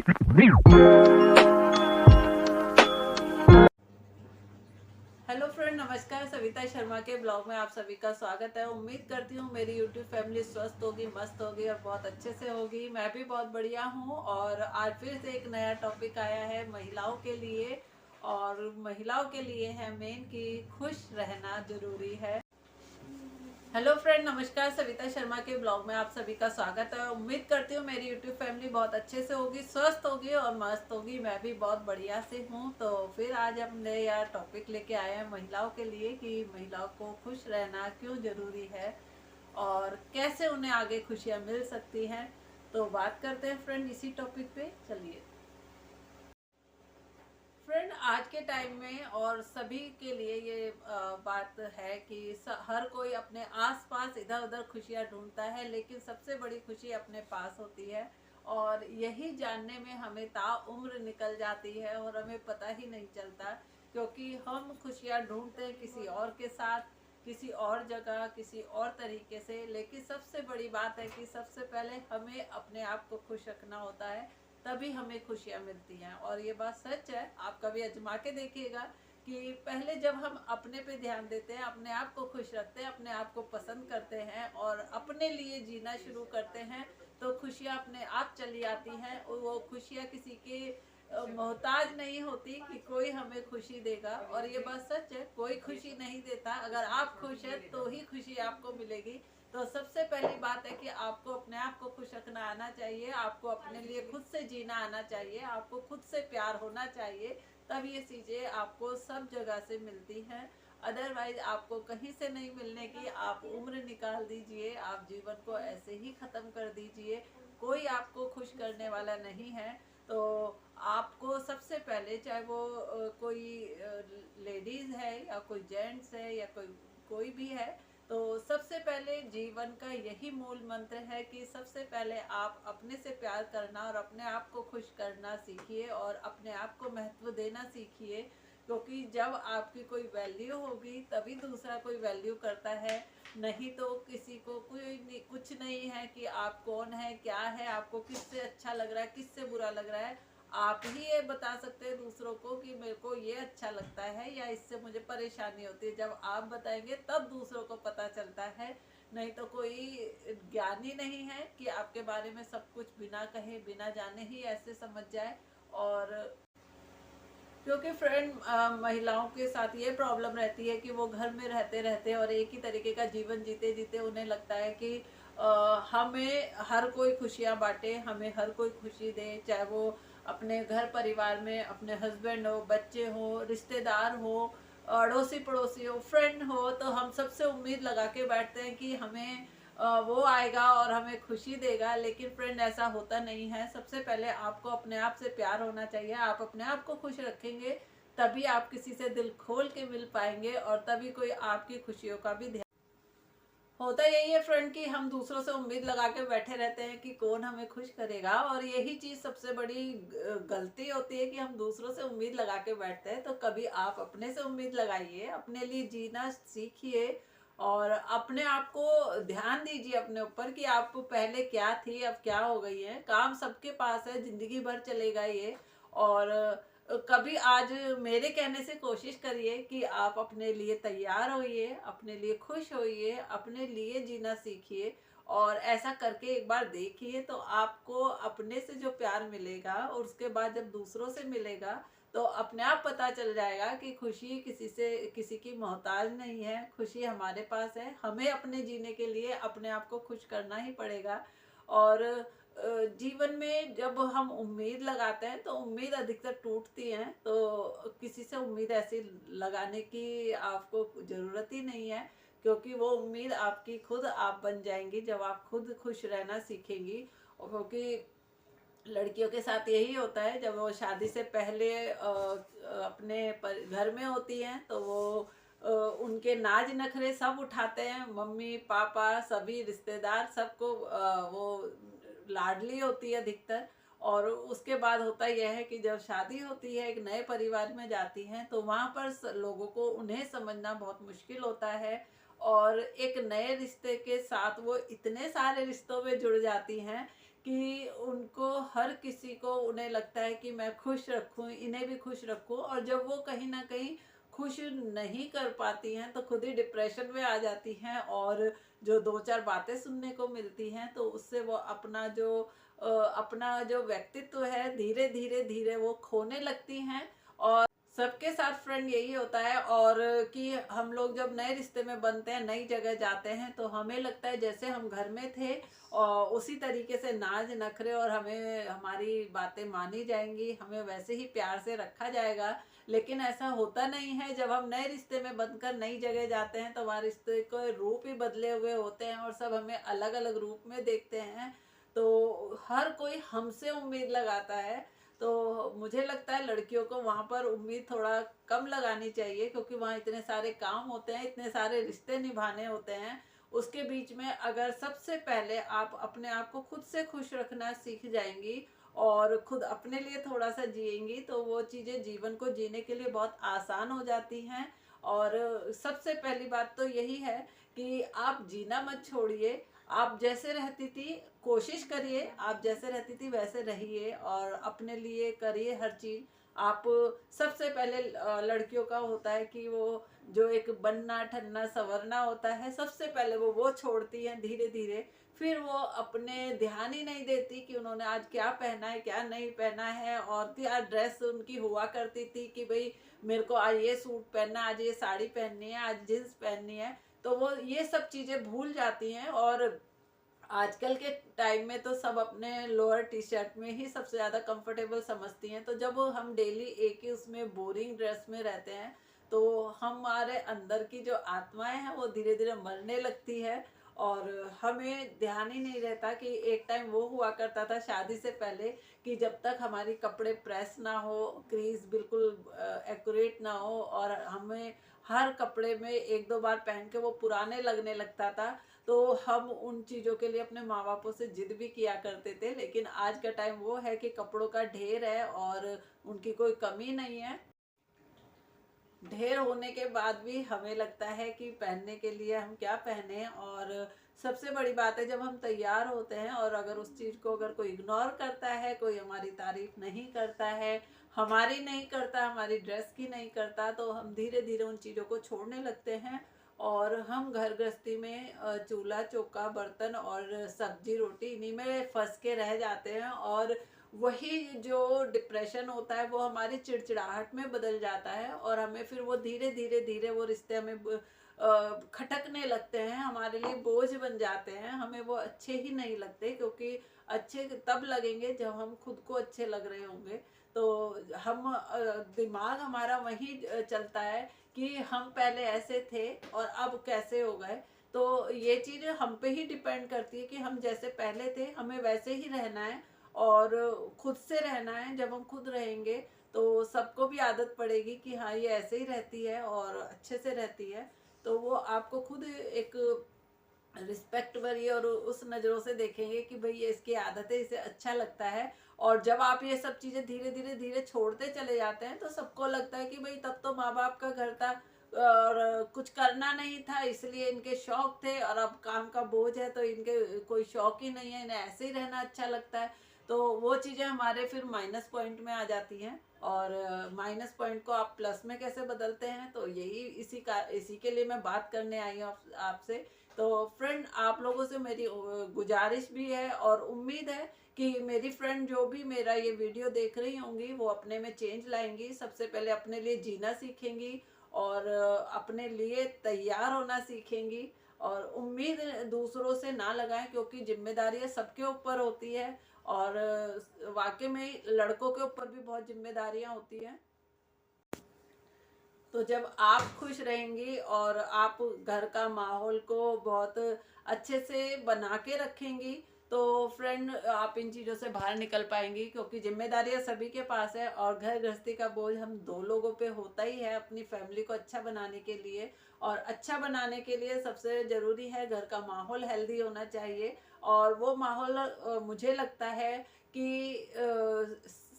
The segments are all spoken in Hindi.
हेलो फ्रेंड, नमस्कार। सविता शर्मा के ब्लॉग में आप सभी का स्वागत है। उम्मीद करती हूँ मेरी यूट्यूब फैमिली स्वस्थ होगी, मस्त होगी और बहुत अच्छे से होगी। मैं भी बहुत बढ़िया हूँ और आज फिर से एक नया टॉपिक आया है महिलाओं के लिए। और महिलाओं के लिए है मेन कि खुश रहना जरूरी है। हेलो फ्रेंड, नमस्कार। सविता शर्मा के ब्लॉग में आप सभी का स्वागत है। उम्मीद करती हूँ मेरी यूट्यूब फैमिली बहुत अच्छे से होगी, स्वस्थ होगी और मस्त होगी। मैं भी बहुत बढ़िया से हूँ। तो फिर आज हमने यह टॉपिक लेके आए हैं महिलाओं के लिए कि महिलाओं को खुश रहना क्यों ज़रूरी है और कैसे उन्हें आगे खुशियाँ मिल सकती हैं। तो बात करते हैं फ्रेंड इसी टॉपिक पे। चलिए फ्रेंड, आज के टाइम में और सभी के लिए ये बात है कि हर कोई अपने आसपास इधर उधर खुशियाँ ढूंढता है, लेकिन सबसे बड़ी खुशी अपने पास होती है। और यही जानने में हमें ताउम्र निकल जाती है और हमें पता ही नहीं चलता, क्योंकि हम खुशियाँ ढूंढते हैं किसी और के साथ, किसी और जगह, किसी और तरीके से। लेकिन सबसे बड़ी बात है कि सबसे पहले हमें अपने आप को खुश रखना होता है, तभी हमें खुशियाँ मिलती हैं। और ये बात सच है, आप कभी आजमा के देखिएगा कि पहले जब हम अपने पे ध्यान देते हैं, अपने आप को खुश रखते हैं, अपने आप को पसंद करते हैं और अपने लिए जीना शुरू करते हैं, तो खुशियाँ अपने आप चली आती हैं। और वो खुशियाँ किसी के मोहताज नहीं होती कि कोई हमें खुशी देगा। और ये बात सच है, कोई खुशी नहीं देता। अगर आप खुश हैं तो ही खुशी आपको मिलेगी। तो सबसे पहली बात है कि आपको अपने आप को खुश रखना आना चाहिए, आपको अपने लिए खुद से जीना आना चाहिए, आपको खुद से प्यार होना चाहिए। तब ये चीज़ें आपको सब जगह से मिलती हैं। अदरवाइज आपको कहीं से नहीं मिलने की। आप उम्र निकाल दीजिए, आप जीवन को ऐसे ही ख़त्म कर दीजिए, कोई आपको खुश करने वाला नहीं है। तो आपको सबसे पहले, चाहे वो कोई लेडीज़ है या कोई जेंट्स है या कोई कोई भी है, तो सबसे पहले जीवन का यही मूल मंत्र है कि सबसे पहले आप अपने से प्यार करना और अपने आप को खुश करना सीखिए और अपने आप को महत्व देना सीखिए। क्योंकि जब आपकी कोई वैल्यू होगी तभी दूसरा कोई वैल्यू करता है। नहीं तो किसी को कुछ नहीं है कि आप कौन है, क्या है, आपको किससे अच्छा लग रहा है, किससे बुरा लग रहा है। आप ही ये बता सकते हैं दूसरों को कि मेरे को ये अच्छा लगता है या इससे मुझे परेशानी होती है। जब आप बताएंगे तब दूसरों को पता चलता है। नहीं तो कोई ज्ञानी नहीं है कि आपके बारे में सब कुछ बिना कहे बिना जाने ही ऐसे समझ जाए। और क्योंकि फ्रेंड, महिलाओं के साथ ये प्रॉब्लम रहती है कि वो घर में रहते रहते और एक ही तरीके का जीवन जीते जीते उन्हें लगता है कि हमें हर कोई खुशियाँ बांटे, हमें हर कोई खुशी दे। चाहे वो अपने घर परिवार में अपने हस्बैंड हो, बच्चे हो, रिश्तेदार हो, अड़ोसी पड़ोसी हो, फ्रेंड हो, तो हम सबसे उम्मीद लगा के बैठते हैं कि हमें वो आएगा और हमें खुशी देगा। लेकिन फ्रेंड, ऐसा होता नहीं है। सबसे पहले आपको अपने आप से प्यार होना चाहिए। आप अपने आप को खुश रखेंगे तभी आप किसी से दिल खोल के मिल पाएंगे और तभी कोई आपकी खुशियों का भी ध्यान। होता यही है फ्रेंड कि हम दूसरों से उम्मीद लगा के बैठे रहते हैं कि कौन हमें खुश करेगा। और यही चीज़ सबसे बड़ी गलती होती है कि हम दूसरों से उम्मीद लगा के बैठते हैं। तो कभी आप अपने से उम्मीद लगाइए, अपने लिए जीना सीखिए और अपने आप को ध्यान दीजिए अपने ऊपर कि आप पहले क्या थी, अब क्या हो गई है। काम सबके पास है, जिंदगी भर चलेगा ये। और कभी आज मेरे कहने से कोशिश करिए कि आप अपने लिए तैयार होइए, अपने लिए खुश होइए, अपने लिए जीना सीखिए। और ऐसा करके एक बार देखिए तो आपको अपने से जो प्यार मिलेगा और उसके बाद जब दूसरों से मिलेगा तो अपने आप पता चल जाएगा कि खुशी किसी से किसी की मोहताज नहीं है। खुशी हमारे पास है, हमें अपने जीने के लिए अपने आप को खुश करना ही पड़ेगा। और जीवन में जब हम उम्मीद लगाते हैं तो उम्मीद अधिकतर टूटती हैं। तो किसी से उम्मीद ऐसी लगाने की आपको ज़रूरत ही नहीं है, क्योंकि वो उम्मीद आपकी खुद आप बन जाएंगी जब आप खुद खुश रहना सीखेंगी। और क्योंकि लड़कियों के साथ यही होता है, जब वो शादी से पहले अपने घर में होती हैं तो वो उनके नाज नखरे सब उठाते हैं, मम्मी पापा सभी रिश्तेदार सबको वो लाडली होती है अधिकतर। और उसके बाद होता यह है कि जब शादी होती है, एक नए परिवार में जाती हैं, तो वहाँ पर लोगों को उन्हें समझना बहुत मुश्किल होता है। और एक नए रिश्ते के साथ वो इतने सारे रिश्तों में जुड़ जाती हैं कि उनको हर किसी को उन्हें लगता है कि मैं खुश रखूं, इन्हें भी खुश रखूं, और जब वो कहीं ना कहीं खुश नहीं कर पाती हैं तो खुद ही डिप्रेशन में आ जाती हैं, और जो दो चार बातें सुनने को मिलती हैं तो उससे वो अपना जो व्यक्तित्व है धीरे धीरे धीरे वो खोने लगती हैं। और सबके साथ फ्रेंड यही होता है, और कि हम लोग जब नए रिश्ते में बनते हैं, नई जगह जाते हैं, तो हमें लगता है जैसे हम घर में थे और उसी तरीके से नाज नखरे और हमें हमारी बातें मानी जाएंगी, हमें वैसे ही प्यार से रखा जाएगा। लेकिन ऐसा होता नहीं है। जब हम नए रिश्ते में बनकर नई जगह जाते हैं तो हमारे रिश्ते के रूप ही बदले हुए होते हैं और सब हमें अलग अलग रूप में देखते हैं। तो हर कोई हमसे उम्मीद लगाता है। तो मुझे लगता है लड़कियों को वहाँ पर उम्मीद थोड़ा कम लगानी चाहिए, क्योंकि वहाँ इतने सारे काम होते हैं, इतने सारे रिश्ते निभाने होते हैं। उसके बीच में अगर सबसे पहले आप अपने आप को खुद से खुश रखना सीख जाएंगी और खुद अपने लिए थोड़ा सा जिएंगी, तो वो चीज़ें जीवन को जीने के लिए बहुत आसान हो जाती हैं। और सबसे पहली बात तो यही है कि आप जीना मत छोड़िए। आप जैसे रहती थी कोशिश करिए, आप जैसे रहती थी वैसे रहिए और अपने लिए करिए हर चीज़। आप सबसे पहले लड़कियों का होता है कि वो जो एक बनना ठन्ना संवरना होता है, सबसे पहले वो छोड़ती हैं धीरे धीरे। फिर वो अपने ध्यान ही नहीं देती कि उन्होंने आज क्या पहना है क्या नहीं पहना है, और क्या ड्रेस उनकी हुआ करती थी कि भाई मेरे को आज ये सूट पहनना, आज ये साड़ी पहननी है, आज जींस पहननी है। तो वो ये सब चीज़ें भूल जाती हैं। और आजकल के टाइम में तो सब अपने लोअर टी शर्ट में ही सबसे ज़्यादा कंफर्टेबल समझती हैं। तो जब हम डेली एक ही उसमें बोरिंग ड्रेस में रहते हैं तो हमारे अंदर की जो आत्माएं हैं वो धीरे धीरे मरने लगती है। और हमें ध्यान ही नहीं रहता कि एक टाइम वो हुआ करता था शादी से पहले कि जब तक हमारी कपड़े प्रेस ना हो, क्रीज बिल्कुल एक्यूरेट ना हो, और हमें हर कपड़े में एक दो बार पहन के वो पुराने लगने लगता था, तो हम उन चीज़ों के लिए अपने माँ बापों से जिद भी किया करते थे। लेकिन आज का टाइम वो है कि कपड़ों का ढेर है और उनकी कोई कमी नहीं है। ढेर होने के बाद भी हमें लगता है कि पहनने के लिए हम क्या पहने। और सबसे बड़ी बात है जब हम तैयार होते हैं और अगर उस चीज़ को अगर कोई इग्नोर करता है, कोई हमारी तारीफ नहीं करता है, हमारी नहीं करता, हमारी ड्रेस की नहीं करता, तो हम धीरे धीरे उन चीज़ों को छोड़ने लगते हैं। और हम घर गृहस्थी में चूल्हा चौका बर्तन और सब्जी रोटी इन्हीं में फंस के रह जाते हैं। और वही जो डिप्रेशन होता है वो हमारी चिड़चिड़ाहट में बदल जाता है, और हमें फिर वो धीरे धीरे धीरे वो रिश्ते हमें खटकने लगते हैं, हमारे लिए बोझ बन जाते हैं, हमें वो अच्छे ही नहीं लगते। क्योंकि अच्छे तब लगेंगे जब हम खुद को अच्छे लग रहे होंगे। तो हम दिमाग हमारा वही चलता है कि हम पहले ऐसे थे और अब कैसे हो गए। तो ये चीज़ हम पे ही डिपेंड करती है कि हम जैसे पहले थे हमें वैसे ही रहना है और खुद से रहना है। जब हम खुद रहेंगे तो सबको भी आदत पड़ेगी कि हाँ ये ऐसे ही रहती है और अच्छे से रहती है। तो वो आपको खुद एक रिस्पेक्ट भरी और उस नज़रों से देखेंगे कि भाई ये इसकी आदतें, इसे अच्छा लगता है। और जब आप ये सब चीज़ें धीरे धीरे धीरे छोड़ते चले जाते हैं तो सबको लगता है कि भाई तब तो माँ बाप का घर था और कुछ करना नहीं था इसलिए इनके शौक थे, और अब काम का बोझ है तो इनके कोई शौक ही नहीं है, इन्हें ऐसे ही रहना अच्छा लगता है। तो वो चीज़ें हमारे फिर माइनस पॉइंट में आ जाती हैं। और माइनस पॉइंट को आप प्लस में कैसे बदलते हैं, तो यही इसी के लिए मैं बात करने आई हूँ आपसे। तो फ्रेंड आप लोगों से मेरी गुजारिश भी है और उम्मीद है कि मेरी फ्रेंड जो भी मेरा ये वीडियो देख रही होंगी वो अपने में चेंज लाएंगी। सबसे पहले अपने लिए जीना सीखेंगी और अपने लिए तैयार होना सीखेंगी। और उम्मीद दूसरों से ना लगाएं, क्योंकि जिम्मेदारियां सबके ऊपर होती है। और वाकई में लड़कों के ऊपर भी बहुत जिम्मेदारियां होती हैं। तो जब आप खुश रहेंगी और आप घर का माहौल को बहुत अच्छे से बना के रखेंगी तो फ्रेंड आप इन चीज़ों से बाहर निकल पाएंगी। क्योंकि जिम्मेदारियां सभी के पास है और घर गृहस्थी का बोझ हम दो लोगों पे होता ही है अपनी फैमिली को अच्छा बनाने के लिए। और अच्छा बनाने के लिए सबसे ज़रूरी है घर का माहौल हेल्दी होना चाहिए। और वो माहौल मुझे लगता है कि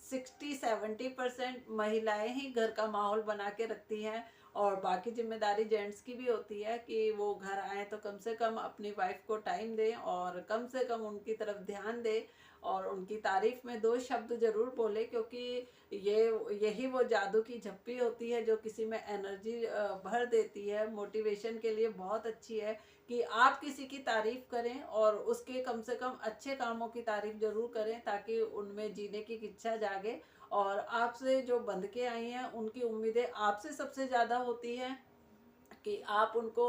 60-70% महिलाएं ही घर का माहौल बना के रखती हैं। और बाकी जिम्मेदारी जेंट्स की भी होती है कि वो घर आए तो कम से कम अपनी वाइफ को टाइम दें और कम से कम उनकी तरफ ध्यान दें। और उनकी तारीफ में 2 शब्द ज़रूर बोले, क्योंकि यही वो जादू की झप्पी होती है जो किसी में एनर्जी भर देती है। मोटिवेशन के लिए बहुत अच्छी है कि आप किसी की तारीफ करें और उसके कम से कम अच्छे कामों की तारीफ ज़रूर करें, ताकि उनमें जीने की इच्छा जागे। और आपसे जो बंध के आई हैं उनकी उम्मीदें आपसे सबसे ज़्यादा होती हैं कि आप उनको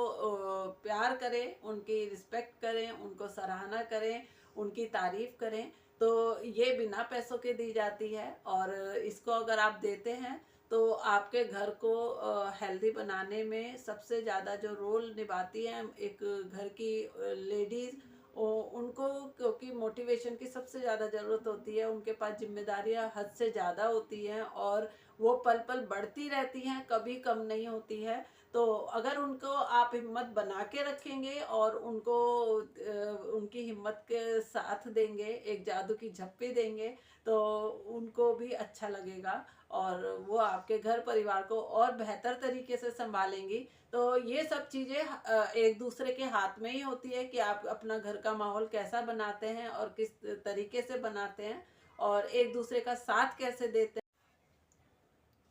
प्यार करें, उनकी रिस्पेक्ट करें, उनको सराहना करें, उनकी तारीफ करें। तो ये बिना पैसों के दी जाती है, और इसको अगर आप देते हैं तो आपके घर को हेल्दी बनाने में सबसे ज़्यादा जो रोल निभाती हैं एक घर की लेडीज़, उनको, क्योंकि मोटिवेशन की सबसे ज़्यादा ज़रूरत होती है। उनके पास जिम्मेदारियां हद से ज़्यादा होती हैं और वो पल पल बढ़ती रहती हैं, कभी कम नहीं होती है। तो अगर उनको आप हिम्मत बना के रखेंगे और उनको उनकी हिम्मत के साथ देंगे, एक जादू की झप्पी देंगे, तो उनको भी अच्छा लगेगा और वो आपके घर परिवार को और बेहतर तरीके से संभालेंगी। तो ये सब चीज़ें एक दूसरे के हाथ में ही होती है कि आप अपना घर का माहौल कैसा बनाते हैं और किस तरीके से बनाते हैं और एक दूसरे का साथ कैसे देते हैं।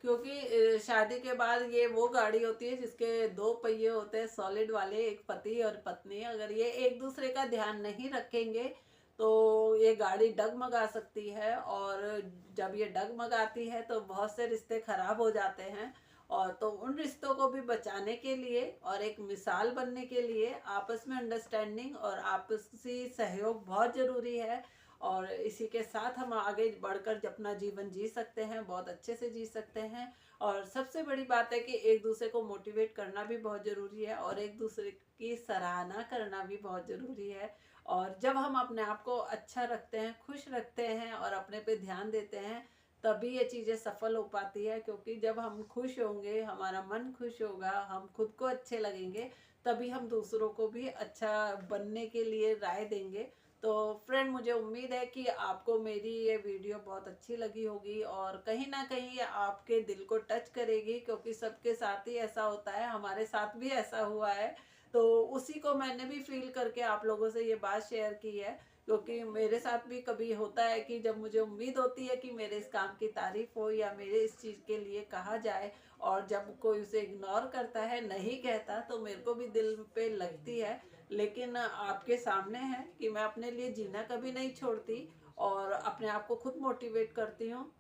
क्योंकि शादी के बाद ये वो गाड़ी होती है जिसके 2 पहिए होते हैं सॉलिड वाले, एक पति और पत्नी। अगर ये एक दूसरे का ध्यान नहीं रखेंगे तो ये गाड़ी डगमगा सकती है, और जब ये डगमगाती है तो बहुत से रिश्ते खराब हो जाते हैं। और तो उन रिश्तों को भी बचाने के लिए और एक मिसाल बनने के लिए आपस में अंडरस्टैंडिंग और आपसी सहयोग बहुत ज़रूरी है। और इसी के साथ हम आगे बढ़कर अपना जीवन जी सकते हैं, बहुत अच्छे से जी सकते हैं। और सबसे बड़ी बात है कि एक दूसरे को मोटिवेट करना भी बहुत ज़रूरी है और एक दूसरे की सराहना करना भी बहुत ज़रूरी है। और जब हम अपने आप को अच्छा रखते हैं, खुश रखते हैं और अपने पे ध्यान देते हैं, तभी ये चीज़ें सफल हो पाती है। क्योंकि जब हम खुश होंगे, हमारा मन खुश होगा, हम खुद को अच्छे लगेंगे, तभी हम दूसरों को भी अच्छा बनने के लिए राय देंगे। तो फ्रेंड, मुझे उम्मीद है कि आपको मेरी ये वीडियो बहुत अच्छी लगी होगी और कहीं ना कहीं ये आपके दिल को टच करेगी, क्योंकि सबके साथ ही ऐसा होता है, हमारे साथ भी ऐसा हुआ है। तो उसी को मैंने भी फील करके आप लोगों से ये बात शेयर की है, क्योंकि मेरे साथ भी कभी होता है कि जब मुझे उम्मीद होती है कि मेरे इस काम की तारीफ हो या मेरे इस चीज़ के लिए कहा जाए, और जब कोई उसे इग्नोर करता है, नहीं कहता, तो मेरे को भी दिल पे लगती है। लेकिन आपके सामने है कि मैं अपने लिए जीना कभी नहीं छोड़ती और अपने आप को खुद मोटिवेट करती हूँ।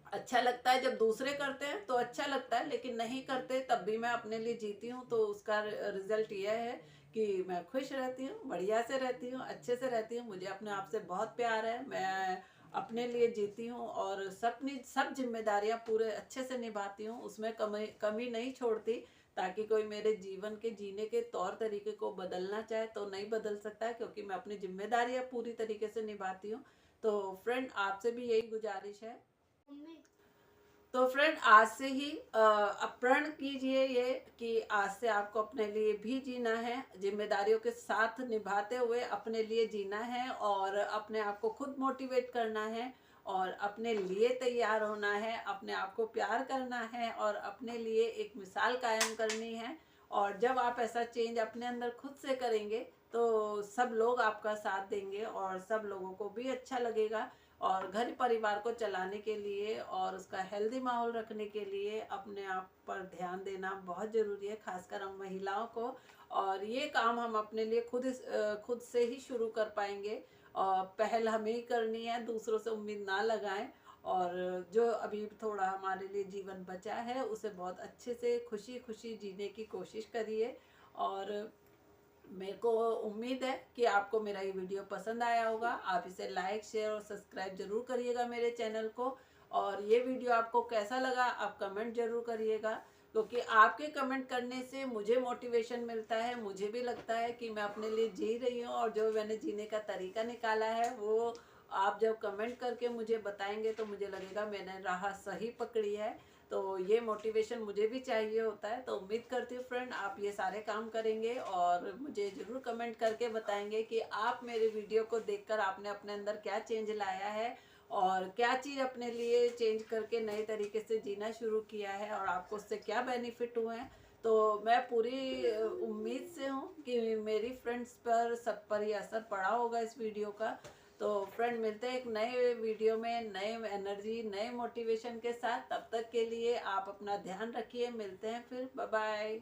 अच्छा लगता है जब दूसरे करते हैं तो अच्छा लगता है, लेकिन नहीं करते तब भी मैं अपने लिए जीती हूँ। तो उसका रिजल्ट यह है कि मैं खुश रहती हूँ, बढ़िया से रहती हूँ, अच्छे से रहती हूँ। मुझे अपने आप से बहुत प्यार है, मैं अपने लिए जीती हूँ और सब जिम्मेदारियाँ पूरे अच्छे से निभाती हूँ, उसमें कमी नहीं छोड़ती, ताकि कोई मेरे जीवन के जीने के तौर तरीके को बदलना चाहे तो नहीं बदल सकता है, क्योंकि मैं अपनी जिम्मेदारियाँ पूरी तरीके से निभाती हूँ। तो फ्रेंड, आपसे भी यही गुजारिश है। तो फ्रेंड, आज से ही प्रण कीजिए ये कि आज से आपको अपने लिए भी जीना है, जिम्मेदारियों के साथ निभाते हुए अपने लिए जीना है और अपने आप को खुद मोटिवेट करना है और अपने लिए तैयार होना है, अपने आप को प्यार करना है और अपने लिए एक मिसाल कायम करनी है। और जब आप ऐसा चेंज अपने अंदर खुद से करेंगे तो सब लोग आपका साथ देंगे और सब लोगों को भी अच्छा लगेगा। और घर परिवार को चलाने के लिए और उसका हेल्दी माहौल रखने के लिए अपने आप पर ध्यान देना बहुत ज़रूरी है, खासकर हम महिलाओं को। और ये काम हम अपने लिए खुद से ही शुरू कर पाएंगे और पहल हमें ही करनी है, दूसरों से उम्मीद ना लगाएं। और जो अभी थोड़ा हमारे लिए जीवन बचा है उसे बहुत अच्छे से खुशी खुशी जीने की कोशिश करिए। और मेरे को उम्मीद है कि आपको मेरा ये वीडियो पसंद आया होगा। आप इसे लाइक, शेयर और सब्सक्राइब जरूर करिएगा मेरे चैनल को। और ये वीडियो आपको कैसा लगा आप कमेंट जरूर करिएगा, क्योंकि आपके कमेंट करने से मुझे मोटिवेशन मिलता है। मुझे भी लगता है कि मैं अपने लिए जी रही हूँ और जो मैंने जीने का तरीका निकाला है वो आप जब कमेंट करके मुझे बताएंगे तो मुझे लगेगा मैंने राह सही पकड़ी है। तो ये मोटिवेशन मुझे भी चाहिए होता है। तो उम्मीद करती हूँ फ्रेंड आप ये सारे काम करेंगे और मुझे ज़रूर कमेंट करके बताएंगे कि आप मेरे वीडियो को देखकर आपने अपने अंदर क्या चेंज लाया है और क्या चीज़ अपने लिए चेंज करके नए तरीके से जीना शुरू किया है और आपको उससे क्या बेनिफिट हुए हैं। तो मैं पूरी उम्मीद से हूँ कि मेरी फ्रेंड्स पर सब पर ये असर पड़ा होगा इस वीडियो का। तो फ्रेंड मिलते हैं एक नए वीडियो में, नए एनर्जी, नए मोटिवेशन के साथ। तब तक के लिए आप अपना ध्यान रखिए, मिलते हैं फिर, बाय बाय।